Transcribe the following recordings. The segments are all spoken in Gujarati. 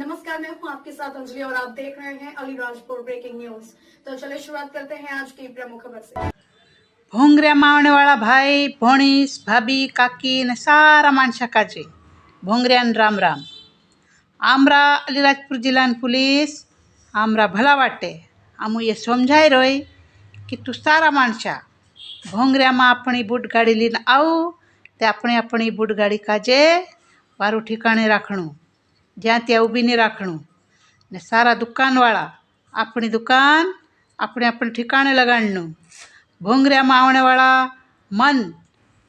नमस्कार, मैं हूं आपके साथ अंजलि और आप देख रहे हैं अलीराजपुर ब्रेकिंग न्यूज। तो चलिए शुरुआत करते हैं आज की प्रमुख खबर से। ભોંગરિયામાં આવવાવાળા ભાઈ ભોણીસ ભાભી કાકી ને સારા માણસા કાજે ભોંગરિયાને રામ રામ. આમરા અલીરાજપુર જિલ્લાની પોલીસ આમરા ભલા વાટે આમું એ સમજાઈ રહી કે તું સારા માણસા ભોંગરિયામાં આપણી બૂટ ગાડી લઈને આવું તે આપણે આપણી બૂટ ગાડી કાજે વારું ઠેકાણે રાખણું, જ્યાં ત્યાં ઊભી નહીં રાખણું ને સારા દુકાનવાળા આપણી દુકાન આપણે આપણે ઠેકાણે લગાડનું. ભોંગરિયામાં આવવાવાળા મન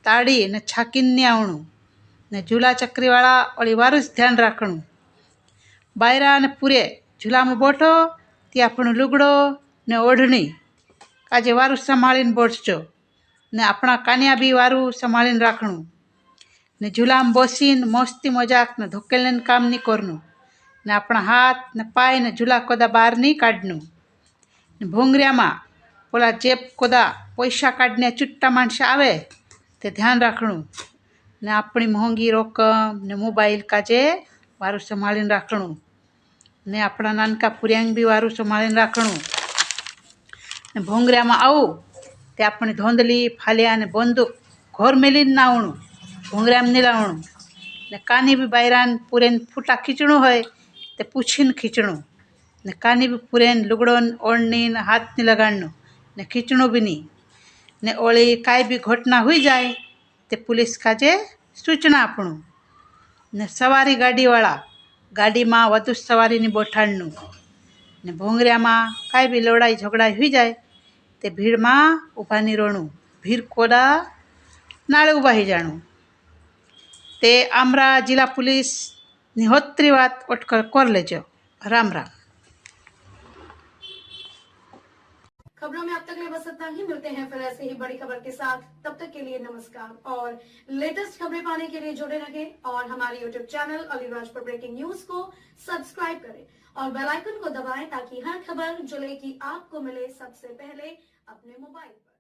તાળી ને છાકીને આવણું ને ઝૂલા ચકરીવાળા ઓલી વારું જ ધ્યાન રાખણું. બાયરા અને પૂરે ઝૂલામાં બોઠો તે આપણું લુગડો ને ઓઢણી કાજે વારું સંભાળીને બોઠજો ને આપણા કાનિયા બી વારું સંભાળીને રાખણું ને ઝૂલામાં બોસીને મસ્તી મજાક ને ધોકેલને કામ નહીં કરનું ને આપણા હાથ ને પાય ને ઝૂલા કોદા બહાર નહીં કાઢનું ને ભોંગરિયામાં ઓલા જેબ કોદા પૈસા કાઢને ચૂંટા માણસા આવે તે ધ્યાન રાખણું ને આપણી મોંઘી રોકમ ને મોબાઈલ કાજે વારું સંભાળીને રાખણું ને આપણા નાનકા પુર્યાંગ બી વારું સંભાળીને રાખણું ને ભોંગરિયામાં આવું તે આપણી ધોંધલી ફાલિયા ને બંદૂક ઘોર મેલીને ના આવણું, ભોંગરિયામાં નહીં લાવણું ને કાની બી બાયરાને પૂરેને ફૂટા ખીચણું હોય તે પૂછીને ખીચણું ને કાની બી પૂરેને લુગડો ઓળની ને હાથ નહીં લગાડનું ને ખીચણું બી નહીં ને ઓળી કાંઈ બી ઘટના હોઈ જાય તે પોલીસ કાજે સૂચના આપણું ને સવારી ગાડીવાળા ગાડીમાં વધુ સવારીની બોઠાડનું ને ભોંગરિયામાં કાંઈ બી લડાઈ ઝઘડાઈ હોઈ જાય તે ભીડમાં ઊભા નહીં રહેવાનું, ભીડ કોડા નાળે ઊભા હી જાણું. તે આમરા જિલ્લા પોલીસની હોત્રી વાત ઓટકર કર લેજો. राम राम. खबरों में अब तक बस इतना ही। मिलते हैं फिर ऐसे ही बड़ी खबर के साथ। तब तक के लिए नमस्कार और लेटेस्ट खबरें पाने के लिए जुड़े रहें और हमारे YouTube channel Alirajpur breaking news को सब्सक्राइब करें और बेल आइकन को दबाएं ताकि हर खबर जुले की आपको मिले सबसे पहले अपने मोबाइल पर।